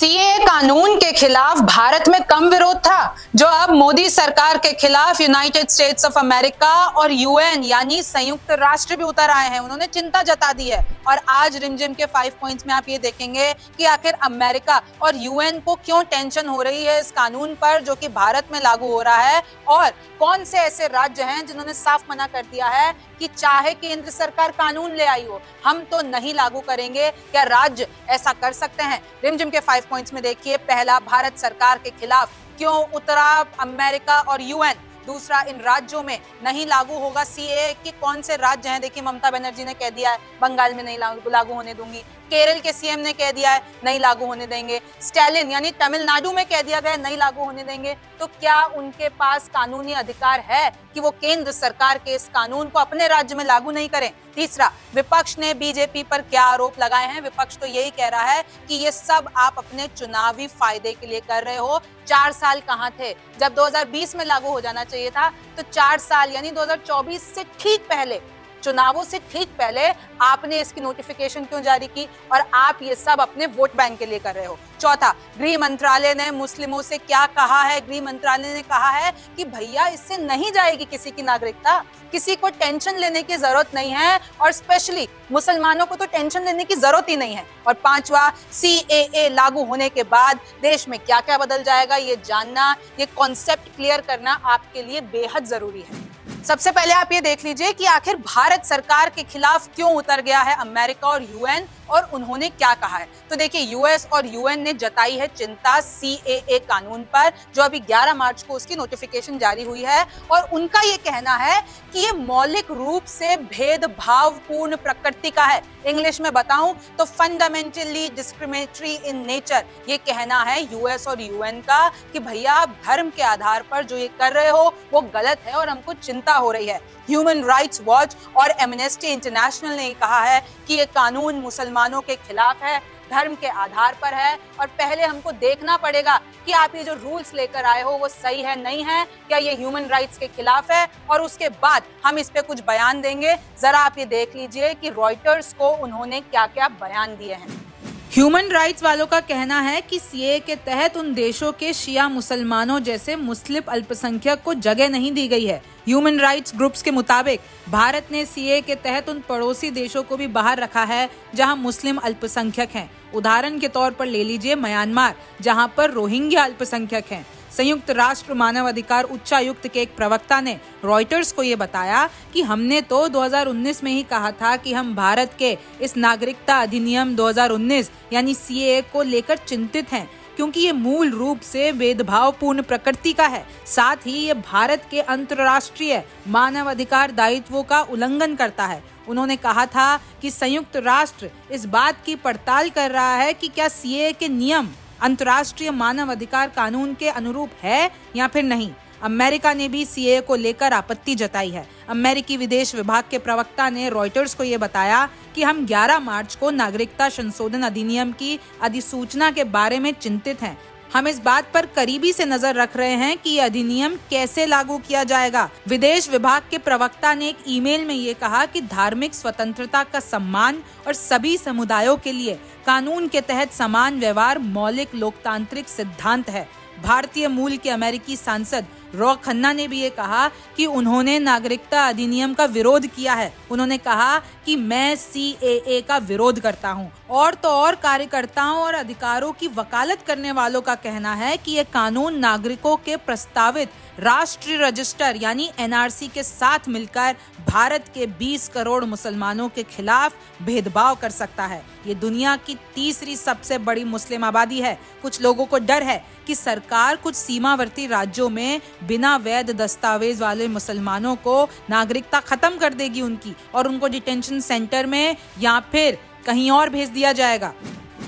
CAA कानून के खिलाफ भारत में कम विरोध था जो अब मोदी सरकार के खिलाफ यूनाइटेड स्टेट्स ऑफ अमेरिका और यूएन यानी संयुक्त राष्ट्र भी उतर आए हैं। उन्होंने चिंता जता दी है और आज रिमझिम के 5 पॉइंट्स में आप ये देखेंगे कि आखिर अमेरिका और यूएन को क्यों टेंशन हो रही है इस कानून पर जो कि भारत में लागू हो रहा है और कौन से ऐसे राज्य हैं जिन्होंने साफ मना कर दिया है कि चाहे केंद्र सरकार कानून ले आई हो हम तो नहीं लागू करेंगे। क्या राज्य ऐसा कर सकते हैं? रिमझिम के 5 पॉइंट्स में देखिए, पहला, भारत सरकार के खिलाफ क्यों उतरा अमेरिका और यूएन। दूसरा, इन राज्यों में नहीं लागू होगा सीएए के कौन से राज्य हैं? देखिए, ममता बनर्जी ने कह दिया है बंगाल में नहीं लागू होने दूंगी, केरल के सीएम ने कह दिया है नहीं लागू होने देंगे, स्टालिन यानी तमिलनाडु में कह दिया गया नहीं लागू होने देंगे। तो क्या उनके पास कानूनी अधिकार है कि वो केंद्र सरकार के इस कानून को अपने राज्य में लागू नहीं करें? तीसरा, विपक्ष ने बीजेपी पर क्या आरोप लगाए हैं? विपक्ष तो यही कह रहा है कि ये सब आप अपने चुनावी फायदे के लिए कर रहे हो। 4 साल कहाँ थे जब 2020 में लागू हो जाना चाहिए था? तो 4 साल यानी 2024 से ठीक पहले, चुनावों से ठीक पहले आपने इसकी नोटिफिकेशन क्यों जारी की? और आप ये सब अपने वोट बैंक के लिए कर रहे हो। चौथा, गृह मंत्रालय ने मुस्लिमों से क्या कहा है? गृह मंत्रालय ने कहा है कि भैया इससे नहीं जाएगी किसी की नागरिकता, किसी को टेंशन लेने की जरूरत नहीं है और स्पेशली मुसलमानों को तो टेंशन लेने की जरूरत ही नहीं है। और पांचवा, सीएए लागू होने के बाद देश में क्या क्या बदल जाएगा ये जानना, ये कॉन्सेप्ट क्लियर करना आपके लिए बेहद जरूरी है। सबसे पहले आप ये देख लीजिए कि आखिर भारत सरकार के खिलाफ क्यों उतर गया है अमेरिका और यूएन और उन्होंने क्या कहा है। तो देखिए, यूएस और यूएन ने जताई है चिंता सीएए कानून पर जो अभी 11 मार्च को उसकी नोटिफिकेशन जारी हुई है और उनका ये कहना है कि ये मौलिक रूप से भेदभावपूर्ण प्रकृति का है। इंग्लिश में बताऊं तो फंडामेंटली डिस्क्रिमिनेटरी इन नेचर। ये कहना है यूएस और यूएन का कि भैया आप धर्म के आधार पर जो ये कर रहे हो वो गलत है और हमको चिंता हो रही है। ह्यूमन राइट्स वॉच और एमनेस्टी इंटरनेशनल ने कहा है कि ये कानून मुसलमानों के खिलाफ है, धर्म के आधार पर है और पहले हमको देखना पड़ेगा कि आप ये जो रूल्स लेकर आए हो वो सही है नहीं है, क्या ये ह्यूमन राइट्स के खिलाफ है, और उसके बाद हम इस पे कुछ बयान देंगे। जरा आप ये देख लीजिए कि रॉयटर्स को उन्होंने क्या क्या बयान दिए हैं। ह्यूमन राइट्स वालों का कहना है कि सीएए के तहत उन देशों के शिया मुसलमानों जैसे मुस्लिम अल्पसंख्यक को जगह नहीं दी गई है। ह्यूमन राइट्स ग्रुप्स के मुताबिक भारत ने सीएए के तहत उन पड़ोसी देशों को भी बाहर रखा है जहां मुस्लिम अल्पसंख्यक हैं। उदाहरण के तौर पर ले लीजिए म्यांमार, जहां पर रोहिंग्या अल्पसंख्यक हैं। संयुक्त राष्ट्र मानव अधिकार उच्चायुक्त के एक प्रवक्ता ने रॉयटर्स को ये बताया कि हमने तो 2019 में ही कहा था कि हम भारत के इस नागरिकता अधिनियम 2019 यानी सीएए को लेकर चिंतित हैं क्योंकि ये मूल रूप से भेदभावपूर्ण प्रकृति का है, साथ ही ये भारत के अंतर्राष्ट्रीय मानव अधिकार दायित्वों का उल्लंघन करता है। उन्होंने कहा था कि संयुक्त राष्ट्र इस बात की पड़ताल कर रहा है कि क्या सीएए के नियम अंतर्राष्ट्रीय मानव अधिकार कानून के अनुरूप है या फिर नहीं। अमेरिका ने भी सीएए को लेकर आपत्ति जताई है। अमेरिकी विदेश विभाग के प्रवक्ता ने रॉयटर्स को ये बताया कि हम 11 मार्च को नागरिकता संशोधन अधिनियम की अधिसूचना के बारे में चिंतित हैं। हम इस बात पर करीबी से नजर रख रहे हैं कि यह अधिनियम कैसे लागू किया जाएगा। विदेश विभाग के प्रवक्ता ने एक ईमेल में ये कहा कि धार्मिक स्वतंत्रता का सम्मान और सभी समुदायों के लिए कानून के तहत समान व्यवहार मौलिक लोकतांत्रिक सिद्धांत है। भारतीय मूल के अमेरिकी सांसद रॉ खन्ना ने भी ये कहा कि उन्होंने नागरिकता अधिनियम का विरोध किया है। उन्होंने कहा कि मैं सीएए का विरोध करता हूं। और तो और कार्यकर्ताओं और अधिकारों की वकालत करने वालों का कहना है कि ये कानून नागरिकों के प्रस्तावित राष्ट्रीय रजिस्टर यानी एनआरसी के साथ मिलकर भारत के 20 करोड़ मुसलमानों के खिलाफ भेदभाव कर सकता है। ये दुनिया की तीसरी सबसे बड़ी मुस्लिम आबादी है। कुछ लोगों को डर है कि सरकार कुछ सीमावर्ती राज्यों में बिना वैध दस्तावेज वाले मुसलमानों को नागरिकता खत्म कर देगी उनकी, और उनको डिटेंशन सेंटर में या फिर कहीं और भेज दिया जाएगा।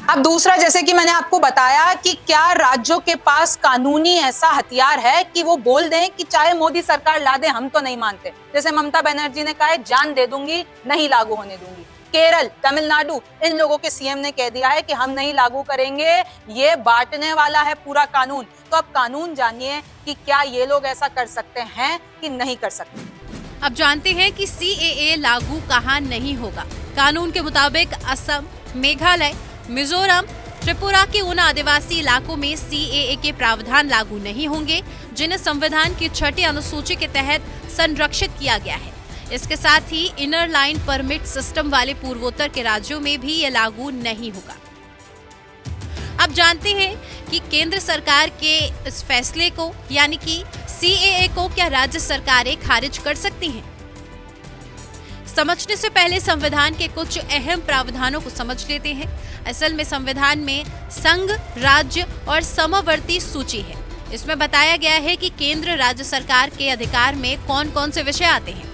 अब दूसरा, जैसे कि मैंने आपको बताया कि क्या राज्यों के पास कानूनी ऐसा हथियार है कि वो बोल दें कि चाहे मोदी सरकार ला दे हम तो नहीं मानते। जैसे ममता बनर्जी ने कहा है जान दे दूंगी, नहीं लागू होने दूंगी। केरल, तमिलनाडु, इन लोगों के सीएम ने कह दिया है कि हम नहीं लागू करेंगे, ये बांटने वाला है पूरा कानून। तो अब कानून जानिए कि क्या ये लोग ऐसा कर सकते हैं कि नहीं कर सकते। अब जानते हैं कि सीएए लागू कहां नहीं होगा। कानून के मुताबिक असम, मेघालय, मिजोरम, त्रिपुरा के उन आदिवासी इलाकों में सीएए के प्रावधान लागू नहीं होंगे जिन्हें संविधान की 6ठी अनुसूची के तहत संरक्षित किया गया है। इसके साथ ही इनर लाइन परमिट सिस्टम वाले पूर्वोत्तर के राज्यों में भी ये लागू नहीं होगा। अब जानते हैं कि केंद्र सरकार के इस फैसले को यानी कि सीएए को क्या राज्य सरकारें खारिज कर सकती हैं? समझने से पहले संविधान के कुछ अहम प्रावधानों को समझ लेते हैं। असल में संविधान में संघ, राज्य और समवर्ती सूची है। इसमें बताया गया है कि केंद्र राज्य सरकार के अधिकार में कौन कौन से विषय आते हैं।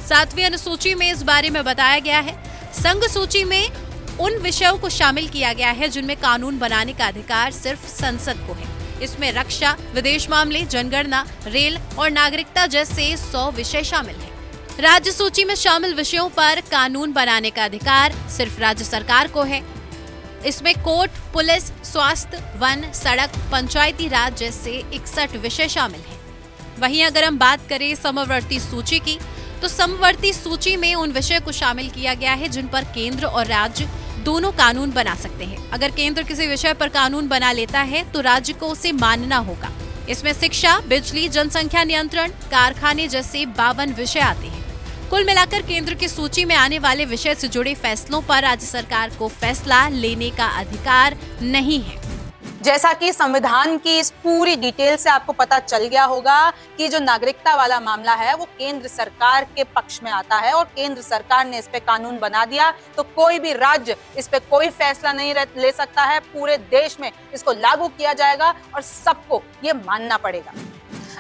7वीं अनुसूची में इस बारे में बताया गया है। संघ सूची में उन विषयों को शामिल किया गया है जिनमें कानून बनाने का अधिकार सिर्फ संसद को है। इसमें रक्षा, विदेश मामले, जनगणना, रेल और नागरिकता जैसे 100 विषय शामिल हैं। राज्य सूची में शामिल विषयों पर कानून बनाने का अधिकार सिर्फ राज्य सरकार को है। इसमें कोर्ट, पुलिस, स्वास्थ्य, वन, सड़क, पंचायती राज जैसे 61 विषय शामिल हैं। वहीं अगर हम बात करें समवर्ती सूची की, तो समवर्ती सूची में उन विषयों को शामिल किया गया है जिन पर केंद्र और राज्य दोनों कानून बना सकते हैं। अगर केंद्र किसी विषय पर कानून बना लेता है तो राज्य को उसे मानना होगा। इसमें शिक्षा, बिजली, जनसंख्या नियंत्रण, कारखाने जैसे 52 विषय आते हैं। कुल मिलाकर केंद्र की सूची में आने वाले विषय से जुड़े फैसलों पर राज्य सरकार को फैसला लेने का अधिकार नहीं है। जैसा कि संविधान की इस पूरी डिटेल से आपको पता चल गया होगा कि जो नागरिकता वाला मामला है वो केंद्र सरकार के पक्ष में आता है और केंद्र सरकार ने इस पे कानून बना दिया तो कोई भी राज्य इस पे कोई फैसला नहीं ले सकता है। पूरे देश में इसको लागू किया जाएगा और सबको ये मानना पड़ेगा।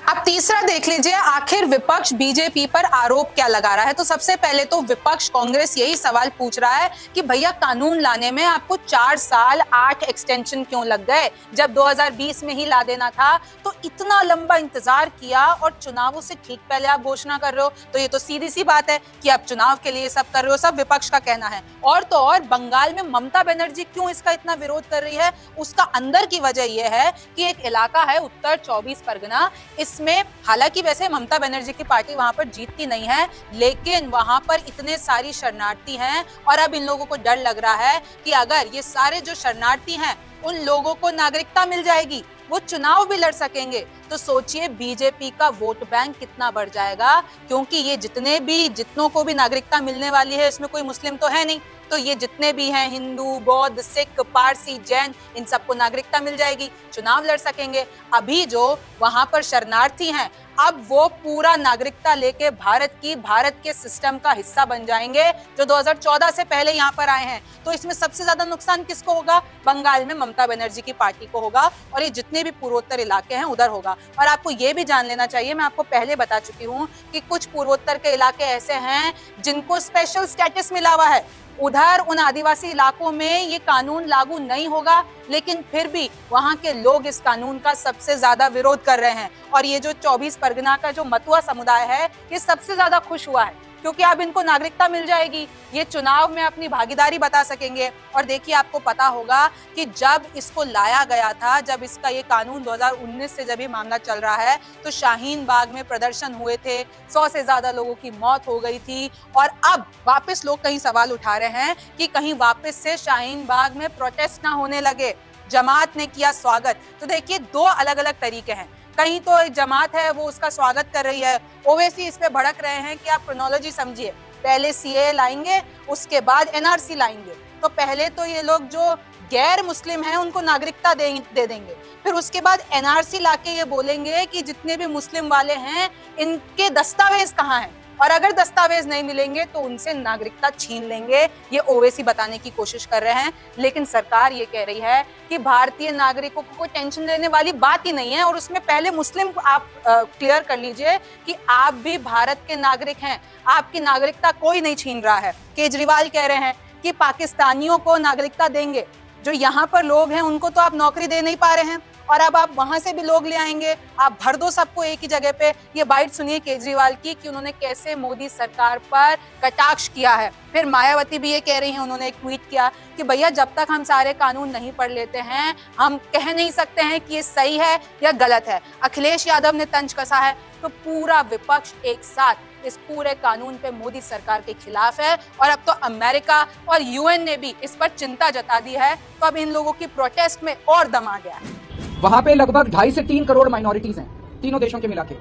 अब तीसरा देख लीजिए, आखिर विपक्ष बीजेपी पर आरोप क्या लगा रहा है। तो सबसे पहले तो विपक्ष कांग्रेस यही सवाल पूछ रहा है कि भैया कानून लाने में आपको 4 साल 8 एक्सटेंशन क्यों लग गए, जब 2020 में ही ला देना था। तो इतना लंबा इंतजार किया और चुनावों से ठीक पहले आप घोषणा कर रहे हो, तो ये तो सीधी सी बात है कि आप चुनाव के लिए सब कर रहे हो। सब विपक्ष का कहना है। और तो और बंगाल में ममता बनर्जी क्यों इसका इतना विरोध कर रही है, उसका अंदर की वजह यह है कि एक इलाका है उत्तर 24 परगना, इसमें हालांकि वैसे ममता बनर्जी की पार्टी वहां पर जीतती नहीं है, लेकिन वहां पर इतने सारी शरणार्थी हैं और अब इन लोगों को डर लग रहा है कि अगर ये सारे जो शरणार्थी हैं उन लोगों को नागरिकता मिल जाएगी, वो चुनाव भी लड़ सकेंगे। तो सोचिए बीजेपी का वोट बैंक कितना बढ़ जाएगा, क्योंकि ये जितनों को भी नागरिकता मिलने वाली है, इसमें कोई मुस्लिम तो है नहीं, तो ये जितने भी हैं हिंदू, बौद्ध, सिख, पारसी, जैन, इन सबको नागरिकता मिल जाएगी, चुनाव लड़ सकेंगे। अभी जो वहां पर शरणार्थी हैं, अब वो पूरा नागरिकता लेके भारत के सिस्टम का हिस्सा बन जाएंगे, जो 2014 से पहले यहाँ पर आए हैं। तो इसमें सबसे ज्यादा नुकसान किसको होगा? बंगाल में ममता बनर्जी की पार्टी को होगा और ये जितने भी पूर्वोत्तर इलाके हैं उधर होगा। और आपको ये भी जान लेना चाहिए, मैं आपको पहले बता चुकी हूँ कि कुछ पूर्वोत्तर के इलाके ऐसे हैं जिनको स्पेशल स्टेटस मिला हुआ है। उधर उन आदिवासी इलाकों में ये कानून लागू नहीं होगा, लेकिन फिर भी वहां के लोग इस कानून का सबसे ज्यादा विरोध कर रहे हैं। और ये जो 24 परगना का जो मतुआ समुदाय है, ये सबसे ज्यादा खुश हुआ है, क्योंकि अब इनको नागरिकता मिल जाएगी, ये चुनाव में अपनी भागीदारी बता सकेंगे। और देखिए, आपको पता होगा कि जब इसको लाया गया था, जब इसका ये कानून 2019 से जब ये मामला चल रहा है, तो शाहीन बाग में प्रदर्शन हुए थे, 100 से ज्यादा लोगों की मौत हो गई थी। और अब वापस लोग कहीं सवाल उठा रहे हैं कि कहीं वापस से शाहीन बाग में प्रोटेस्ट ना होने लगे। जमात ने किया स्वागत। तो देखिए, 2 अलग अलग तरीके हैं। कहीं तो एक जमात है वो उसका स्वागत कर रही है, ओवैसी इस पे भड़क रहे हैं कि आप क्रोनोलॉजी समझिए, पहले सीएए लाएंगे, उसके बाद एनआरसी लाएंगे। तो पहले तो ये लोग जो गैर मुस्लिम हैं उनको नागरिकता दे देंगे, फिर उसके बाद एनआरसी लाके ये बोलेंगे कि जितने भी मुस्लिम वाले हैं इनके दस्तावेज कहाँ हैं, और अगर दस्तावेज नहीं मिलेंगे तो उनसे नागरिकता छीन लेंगे। ये ओवैसी बताने की कोशिश कर रहे हैं, लेकिन सरकार ये कह रही है कि भारतीय नागरिकों को कोई टेंशन लेने वाली बात ही नहीं है। और उसमें पहले मुस्लिम आप क्लियर कर लीजिए कि आप भी भारत के नागरिक हैं, आपकी नागरिकता कोई नहीं छीन रहा है। केजरीवाल कह रहे हैं कि पाकिस्तानियों को नागरिकता देंगे, जो यहाँ पर लोग हैं उनको तो आप नौकरी दे नहीं पा रहे हैं, और अब आप वहां से भी लोग ले आएंगे, आप भर दो सबको एक ही जगह पे। ये बाइट सुनिए केजरीवाल की कि उन्होंने कैसे मोदी सरकार पर कटाक्ष किया है। फिर मायावती भी ये कह रही हैं, उन्होंने एक ट्वीट किया कि भैया जब तक हम सारे कानून नहीं पढ़ लेते हैं हम कह नहीं सकते हैं कि ये सही है या गलत है। अखिलेश यादव ने तंज कसा है तो पूरा विपक्ष एक साथ इस पूरे कानून पे मोदी सरकार के खिलाफ है और अब तो अमेरिका और यूएन ने भी इस पर चिंता जता दी है। तो अब इन लोगों की प्रोटेस्ट में और दम आ गया है। वहां पे लगभग 2.5 से 3 करोड़ माइनॉरिटीज हैं, तीनों देशों के मिला के।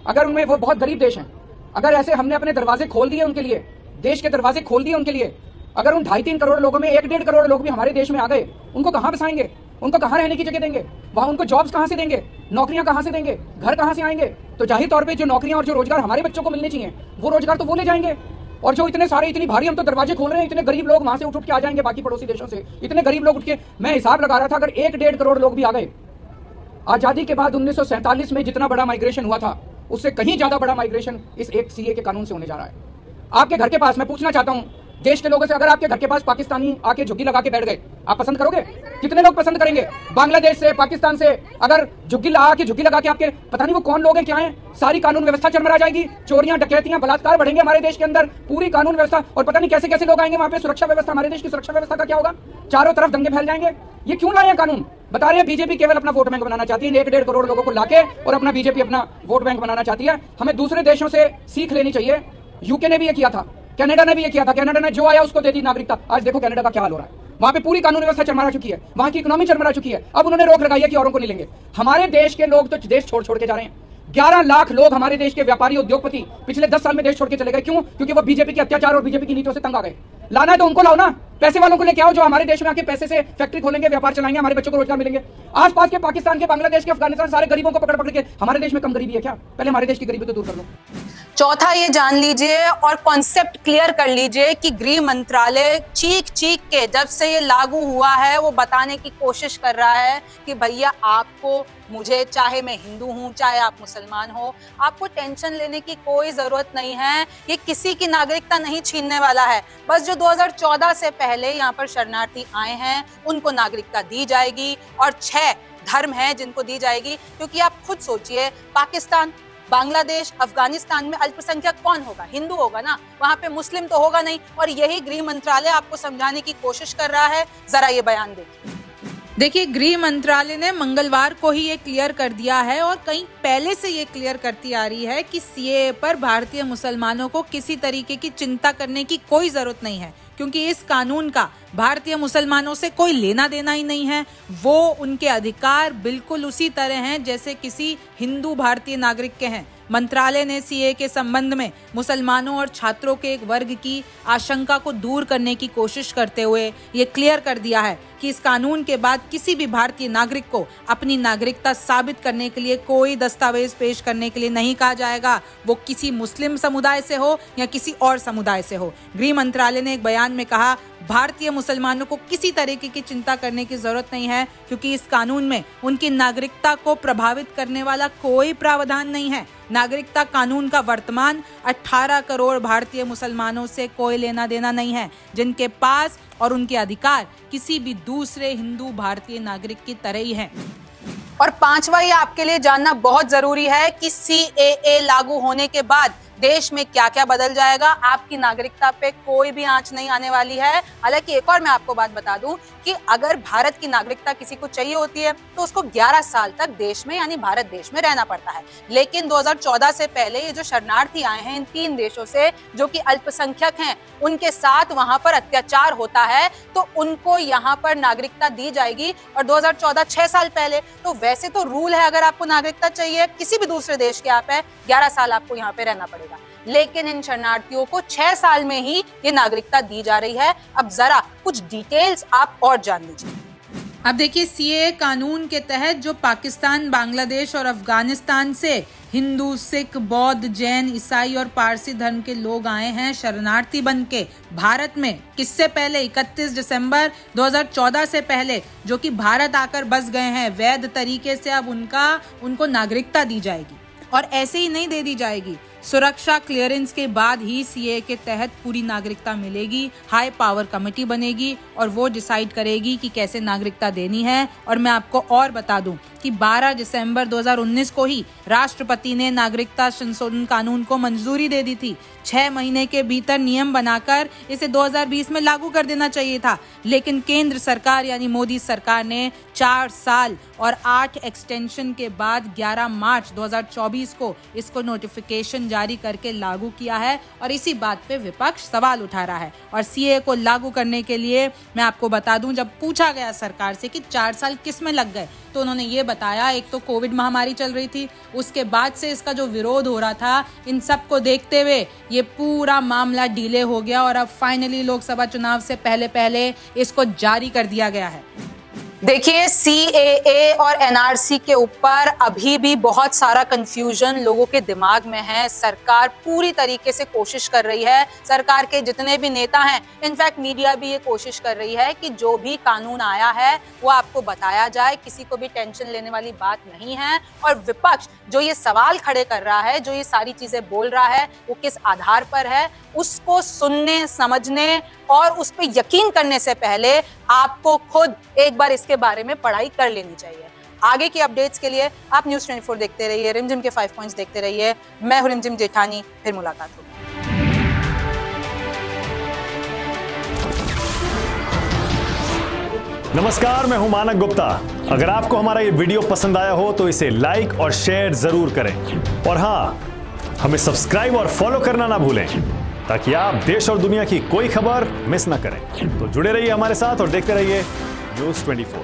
अगर उनमें वो बहुत गरीब देश हैं, अगर ऐसे हमने अपने दरवाजे खोल दिए उनके लिए, देश के दरवाजे खोल दिए उनके लिए, अगर उन 2.5-3 करोड़ लोगों में 1-1.5 करोड़ लोग भी हमारे देश में आ गए, उनको कहां बसाएंगे? उनको कहां रहने की जगह देंगे? वहां उनको जॉब्स कहां से देंगे? नौकरियां कहां से देंगे? घर कहां से आएंगे? तो जाहिर तौर पे जो नौकरियां और जो रोजगार हमारे बच्चों को मिलने चाहिए वो रोजगार तो वो ले जाएंगे। और जो इतने भारी हम तो दरवाजे खोल रहे हैं, इतने गरीब लोग वहां से उठ के आ जाएंगे बाकी पड़ोसी देशों से। इतने गरीब लोग उठ के, मैं हिसाब लगा रहा था, अगर 1-1.5 करोड़ लोग भी आ गए, आजादी के बाद 1947 में जितना बड़ा माइग्रेशन हुआ था उससे कहीं ज्यादा बड़ा माइग्रेशन इस एक सीए के कानून से होने जा रहा है। आपके घर के पास, मैं पूछना चाहता हूं देश के लोगों से, अगर आपके घर के पास पाकिस्तानी आके झुग्गी लगा के बैठ गए, आप पसंद करोगे? कितने लोग पसंद करेंगे? बांग्लादेश से, पाकिस्तान से अगर झुग्गी लगा के आपके, पता नहीं वो कौन लोग हैं, क्या हैं, सारी कानून व्यवस्था चरमरा जाएगी, चोरियां, डकैतियां, बलात्कार बढ़ेंगे हमारे देश के अंदर, पूरी कानून व्यवस्था, और पता नहीं कैसे कैसे लोग आएंगे वहां पे। सुरक्षा व्यवस्था, हमारे देश की सुरक्षा व्यवस्था का क्या होगा? चारों तरफ दंगे फैल जाएंगे। ये क्यों लाए हैं कानून? बता रहे हैं बीजेपी केवल अपना वोट बैंक बनाना चाहती है, 1-1.5 करोड़ लोगों को लाके, और अपना बीजेपी अपना वोट बैंक बनाना चाहती है। हमें दूसरे देशों से सीख लेनी चाहिए। यूके ने भी ये किया था, कनाडा ने भी ये किया था। कनाडा ने जो आया उसको दे दी नागरिकता। आज देखो कनाडा का क्या हाल हो रहा है। वहां पे पूरी कानून व्यवस्था चरमरा चुकी है, वहां की इकोनॉमी चरमरा चुकी है। अब उन्होंने रोक लगाई है कि औरों को नहीं लेंगे। हमारे देश के लोग तो देश छोड़ के जा रहे हैं। 11 लाख लोग हमारे देश के व्यापारी, उद्योगपति पिछले 10 साल में देश छोड़ के चले गए। क्यों? क्योंकि वो बीजेपी के अत्याचार और बीजेपी की नीतियों से तंग आ गए। लाना है तो उनको लाओ ना, पैसे वालों को लेके आओ, जो हमारे देश में आके पैसे से फैक्ट्री खोलेंगे, व्यापार चलाएंगे, हमारे बच्चों को रोजगार मिलेंगे। आसपास के पाकिस्तान के, बांग्लादेश के, अफगानिस्तान, सारे गरीबों को पकड़ के, हमारे देश में कम गरीबी है क्या? पहले हमारे देश की गरीबी तो दूर कर लो। चौथा ये जान लीजिए और कॉन्सेप्ट क्लियर कर लीजिए कि गृह मंत्रालय चीख के जब से ये लागू हुआ है वो बताने की कोशिश कर रहा है कि भैया आपको, मुझे, चाहे मैं हिंदू हूं चाहे आप मुसलमान हो, आपको टेंशन लेने की कोई जरूरत नहीं है। ये किसी की नागरिकता नहीं छीनने वाला है। बस जो 2014 से पहले यहाँ पर शरणार्थी आए हैं उनको नागरिकता दी जाएगी, और 6 धर्म हैं जिनको दी जाएगी। क्योंकि आप खुद सोचिए, पाकिस्तान, बांग्लादेश, अफगानिस्तान में अल्पसंख्यक कौन होगा? हिंदू होगा ना, वहां पे मुस्लिम तो होगा नहीं। और यही गृह मंत्रालय आपको समझाने की कोशिश कर रहा है। जरा ये बयान देखिए। गृह मंत्रालय ने मंगलवार को ही ये क्लियर कर दिया है, और कहीं पहले से ये क्लियर करती आ रही है कि सीएए पर भारतीय मुसलमानों को किसी तरीके की चिंता करने की कोई जरूरत नहीं है, क्योंकि इस कानून का भारतीय मुसलमानों से कोई लेना देना ही नहीं है। वो उनके अधिकार बिल्कुल उसी तरह हैं जैसे किसी हिंदू भारतीय नागरिक के हैं। मंत्रालय ने सीएए के संबंध में मुसलमानों और छात्रों के एक वर्ग की आशंका को दूर करने की कोशिश करते हुए ये क्लियर कर दिया है कि इस कानून के बाद किसी भी भारतीय नागरिक को अपनी नागरिकता साबित करने के लिए कोई दस्तावेज पेश करने के लिए नहीं कहा जाएगा, वो किसी मुस्लिम समुदाय से हो या किसी और समुदाय से हो। गृह मंत्रालय ने एक बयान में कहा, भारतीय मुसलमानों को किसी तरीके की चिंता करने की जरूरत नहीं है, क्योंकि इस कानून में उनकी नागरिकता को प्रभावित करने वाला कोई प्रावधान नहीं है। नागरिकता कानून का वर्तमान 18 करोड़ भारतीय मुसलमानों से कोई लेना देना नहीं है, जिनके पास और उनके अधिकार किसी भी दूसरे हिंदू भारतीय नागरिक की तरह ही हैं। और पांचवा, ये आपके लिए जानना बहुत जरूरी है कि सीएए लागू होने के बाद देश में क्या क्या बदल जाएगा। आपकी नागरिकता पे कोई भी आंच नहीं आने वाली है। हालांकि एक और मैं आपको बात बता दूं कि अगर भारत की नागरिकता किसी को चाहिए होती है तो उसको 11 साल तक देश में, यानी भारत देश में रहना पड़ता है। लेकिन 2014 से पहले ये जो शरणार्थी आए हैं इन 3 देशों से, जो कि अल्पसंख्यक हैं, उनके साथ वहां पर अत्याचार होता है तो उनको यहाँ पर नागरिकता दी जाएगी। और 2014, 6 साल पहले, तो वैसे तो रूल है, अगर आपको नागरिकता चाहिए किसी भी दूसरे देश के, आप है 11 साल आपको यहाँ पे रहना पड़ेगा। लेकिन इन शरणार्थियों को 6 साल में ही ये नागरिकता दी जा रही है। अब जरा कुछ डिटेल्स आप और जान लीजिए। अब देखिए, सीएए कानून के तहत जो पाकिस्तान, बांग्लादेश और अफगानिस्तान से हिंदू, सिख, बौद्ध, जैन, ईसाई और पारसी धर्म के लोग आए हैं शरणार्थी बन के भारत में, किससे पहले 31 दिसंबर 2014 से पहले, जो कि भारत आकर बस गए हैं वैध तरीके से, अब उनको नागरिकता दी जाएगी। और ऐसे ही नहीं दे दी जाएगी, सुरक्षा क्लियरेंस के बाद ही सीएए के तहत पूरी नागरिकता मिलेगी। हाई पावर कमेटी बनेगी और वो डिसाइड करेगी कि कैसे नागरिकता देनी है। और मैं आपको और बता दूं कि 12 दिसंबर 2019 को ही राष्ट्रपति ने नागरिकता संशोधन कानून को मंजूरी दे दी थी। 6 महीने के भीतर नियम बनाकर इसे 2020 में लागू कर देना चाहिए था, लेकिन केंद्र सरकार यानी मोदी सरकार ने 4 साल और 8 एक्सटेंशन के बाद 11 मार्च 2024 को इसको नोटिफिकेशन जारी करके लागू किया है। और इसी बात पे विपक्ष सवाल उठा रहा है। और सीए को लागू करने के लिए मैं आपको बता दूं, जब पूछा गया सरकार से कि 4 साल किस में लग गए, तो उन्होंने ये बताया, एक तो कोविड महामारी चल रही थी, उसके बाद से इसका जो विरोध हो रहा था, इन सब को देखते हुए ये पूरा मामला डिले हो गया और अब फाइनली लोकसभा चुनाव से पहले इसको जारी कर दिया गया है। देखिए, सीएए और एनआरसी के ऊपर अभी भी बहुत सारा कंफ्यूजन लोगों के दिमाग में है। सरकार पूरी तरीके से कोशिश कर रही है, सरकार के जितने भी नेता हैं, इनफैक्ट मीडिया भी ये कोशिश कर रही है कि जो भी कानून आया है वो आपको बताया जाए, किसी को भी टेंशन लेने वाली बात नहीं है। और विपक्ष जो ये सवाल खड़े कर रहा है, जो ये सारी चीजें बोल रहा है, वो किस आधार पर है, उसको सुनने, समझने और उस पर यकीन करने से पहले आपको खुद एक बार इसके बारे में पढ़ाई कर लेनी चाहिए। आगे की अपडेट्स के लिए आप न्यूज़ 24 देखते रहिए, रिमझिम के 5 पॉइंट्स देखते रहिए। मैं हूं रिमझिम जेठानी, फिर मुलाकात होगी। नमस्कार, मैं हूं मानक गुप्ता। अगर आपको हमारा ये वीडियो पसंद आया हो तो इसे लाइक और शेयर जरूर करें। और हाँ, हमें सब्सक्राइब और फॉलो करना ना भूलें, ताकि आप देश और दुनिया की कोई खबर मिस ना करें। तो जुड़े रहिए हमारे साथ और देखते रहिए न्यूज़ 24।